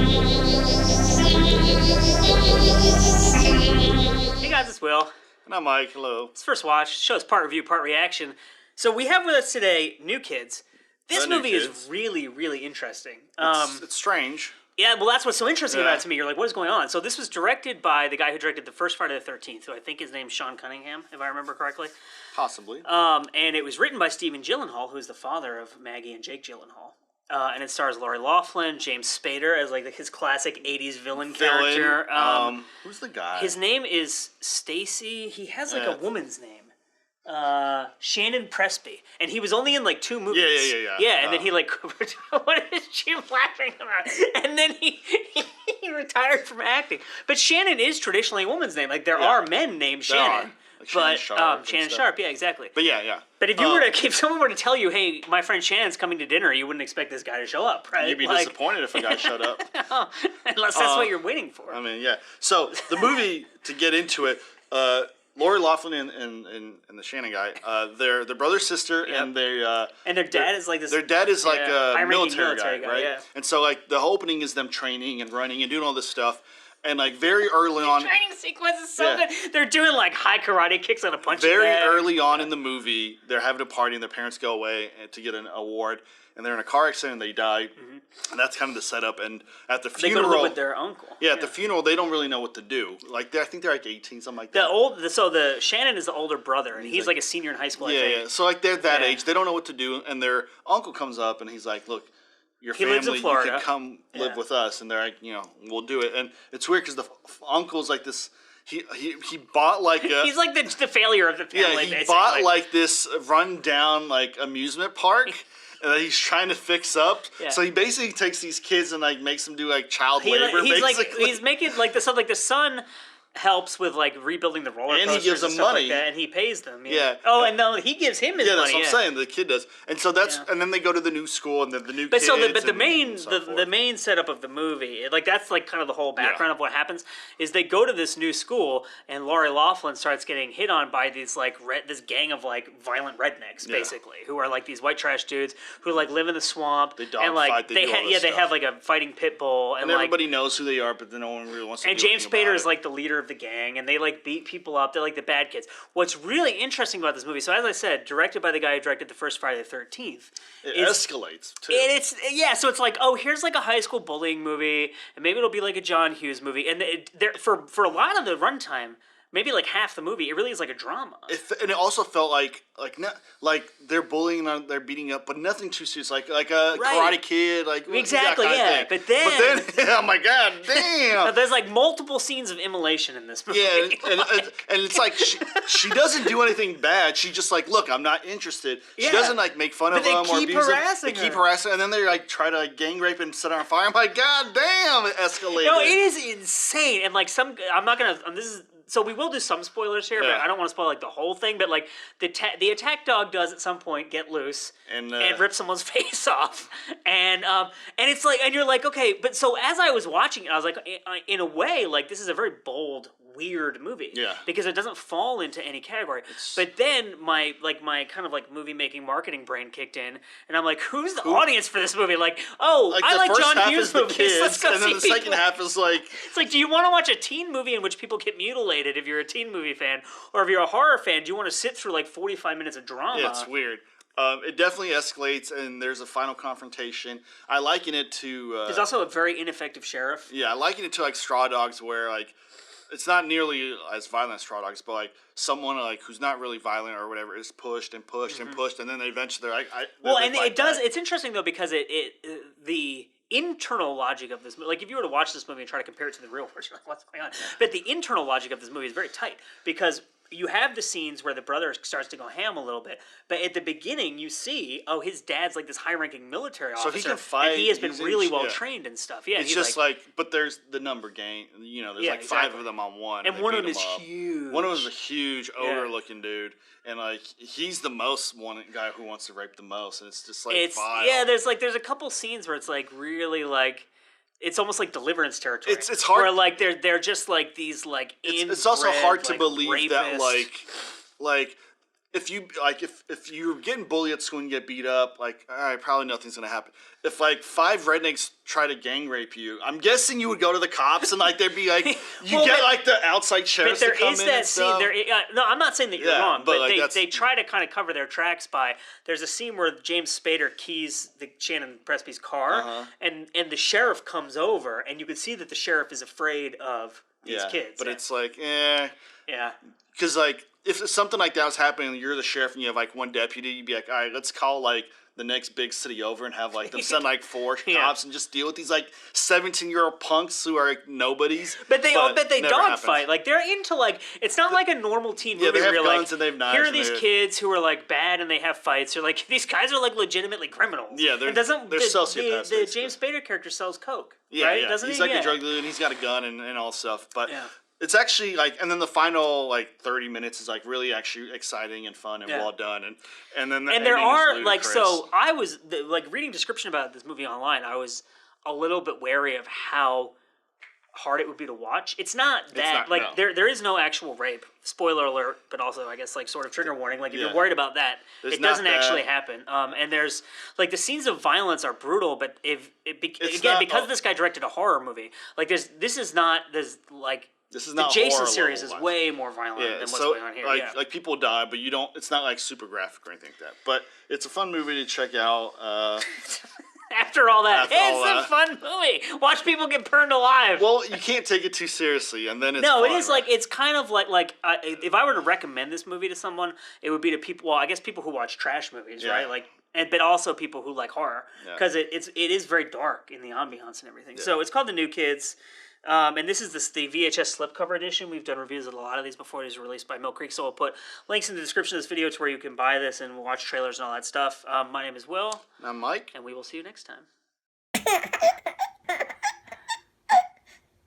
Hey guys, it's Will. And I'm Mike. Hello. It's First Watch. Show's part review, part reaction. So we have with us today New Kids. This movie is really, really interesting. It's strange. Yeah, well, that's what's so interesting about it to me. You're like, what is going on? So this was directed by the guy who directed the first Friday the 13th, who I think his name's Sean Cunningham, if I remember correctly. Possibly. And it was written by Stephen Gyllenhaal, who's the father of Maggie and Jake Gyllenhaal. And it stars Lori Loughlin, James Spader as like his classic 80s villain character. Who's the guy? His name is Stacy. He has like a woman's name. Shannon Presby, and he was only in like 2 movies. Yeah, and then he like, what is she laughing about? And then he retired from acting. But Shannon is traditionally a woman's name. Like there are men named Shannon. Like but Shannon Sharp, yeah, exactly. But yeah. But if you were if someone were to tell you, hey, my friend Shannon's coming to dinner, you wouldn't expect this guy to show up, right? You'd be disappointed if a guy showed up. Unless that's what you're waiting for. I mean, yeah. So the movie, to get into it, Lori Loughlin and the Shannon guy, they're brother sister, and they and their dad is like this. Their dad is like a military guy, right? Yeah. And so like the opening is them training and running and doing all this stuff. And like very early on, the training sequence is so good. They're doing like high karate kicks on a punching bag. Very early on in the movie, they're having a party and their parents go away to get an award, and they're in a car accident and they die. And that's kind of the setup. And at the funeral, they go to live with their uncle. Yeah, at the funeral, they don't really know what to do. Like I think they're like 18, something like that. So the Shannon is the older brother, and he's like a senior in high school. I think. Yeah. So like they're that age, they don't know what to do, and their uncle comes up and he's like, "Look, your family, lives in Florida. You can come live with us," and they're like, we'll do it. And it's weird because the uncle's like this. He bought like a. He's like the failure of the family. Yeah, he basically. bought like this run down like amusement park. That he's trying to fix up, so he basically takes these kids and like makes them do like child labor. He's making like the son helps with like rebuilding the roller coasters and he gives them money, like that, and he pays them. Yeah. Oh, and no, he gives him his money. That's what I'm saying. The kid does, and so that's and then they go to the new school and the new. But kids the main setup of the movie, like that's like kind of the whole background of what happens is they go to this new school and Lori Loughlin starts getting hit on by these like this gang of like violent rednecks basically who are like these white trash dudes who like live in the swamp. They dog and like fight, they have like a fighting pit bull and everybody knows who they are, but then no one really wants to. And James Spader is like the leader of the gang, and they like beat people up. They're like the bad kids. What's really interesting about this movie, so as I said, directed by the guy who directed the first Friday the 13th. It escalates too. So it's like, oh, here's like a high school bullying movie, and maybe it'll be like a John Hughes movie. And for a lot of the runtime, maybe like half the movie, it really is like a drama. And it also felt like they're bullying and they're beating up, but nothing too serious, like a Karate Kid, like exactly, that kind of thing. But then, oh my god, damn! There's like multiple scenes of immolation in this movie. Yeah, and it's like she doesn't do anything bad. She just like, look, I'm not interested. She doesn't like make fun of them or abuse them. They keep harassing, and then they like try to like gang rape and set her on fire. I'm like, god damn, it escalated. No, it is insane, and like I'm not gonna. This is. So we will do some spoilers here, but I don't want to spoil like the whole thing. But like the attack dog does at some point get loose and rip someone's face off, and it's like, and you're like, okay, but so as I was watching it, I was like, in a way, like this is a very bold, weird movie, because it doesn't fall into any category. But then my kind of like movie making marketing brain kicked in, and I'm like, who's the audience for this movie? Like, I like John Hughes movies. Let's go and then the second half is like, it's like, do you want to watch a teen movie in which people get mutilated? If you're a teen movie fan, or if you're a horror fan, do you want to sit through like 45 minutes of drama? Yeah, it's weird. It definitely escalates, and there's a final confrontation. I liken it to. There's also a very ineffective sheriff. Yeah, I liken it to like Straw Dogs, where like it's not nearly as violent as Straw Dogs, but like someone like who's not really violent or whatever is pushed and pushed and pushed, and then eventually they're like, it does. It's interesting though because the internal logic of this movie, like if you were to watch this movie and try to compare it to the real world, you're like, what's going on? But the internal logic of this movie is very tight because you have the scenes where the brother starts to go ham a little bit, but at the beginning you see, his dad's like this high-ranking military officer, so he can fight, and he has been really well trained and stuff. Yeah, it's just like, but there's the number gang. There's like 5 of them on one, and one of them is huge. One of them is a huge ogre-looking dude, and like he's the most one guy who wants to rape the most, and it's just like vile. Yeah, there's a couple scenes where it's like really like. It's almost like Deliverance territory. It's hard. Where like they're just like these like it's also hard to believe rapists. that like if you're getting bullied at school and you get beat up, like, all right, probably nothing's gonna happen. If like 5 rednecks try to gang rape you, I'm guessing you would go to the cops and like they'd be like, like the outside sheriffs to come in and stuff. No, I'm not saying that you're wrong, but like, they try to kind of cover their tracks by. There's a scene where James Spader keys the Shannon Presby's car, and the sheriff comes over, and you can see that the sheriff is afraid of these kids. But it's like, because like. If something like that was happening, you're the sheriff and you have like one deputy, you'd be like, all right, let's call like the next big city over and have like them send like 4 cops and just deal with these like 17-year-old punks who are like nobodies. But they dogfight. Like they're into like, it's not like a normal teen movie. Yeah, they have where guns like, and they have knives. Here are these kids who are like bad and they have fights. They're like, these guys are like legitimately criminals. Yeah, they're sociopaths. The James Spader character sells coke. Yeah, right? Yeah. Doesn't he's he? like a drug dealer and he's got a gun and all stuff. But it's actually like, and then the final like 30 minutes is like really actually exciting and fun and well done, and then there are like, so I was like reading description about this movie online. I was a little bit wary of how hard it would be to watch. It's not that there is no actual rape. Spoiler alert, but also I guess like sort of trigger warning. Like if you're worried about that, it doesn't actually happen. And there's like the scenes of violence are brutal, but because this guy directed a horror movie, like this is not the Jason series is way more violent than what's going on here. Like people die, but you don't. It's not like super graphic or anything like that. But it's a fun movie to check out. After all that, it's a fun movie. Watch people get burned alive. Well, you can't take it too seriously, and then it's no. Fun, it is right? Like it's kind of like if I were to recommend this movie to someone, it would be to people. Well, I guess people who watch trash movies, right? Like. But also people who like horror, because it is very dark in the ambiance and everything. Yeah. So it's called The New Kids. And this is the VHS slipcover edition. We've done reviews of a lot of these before. These were released by Mill Creek, so I'll put links in the description of this video to where you can buy this and watch trailers and all that stuff. My name is Will. I'm Mike. And we will see you next time.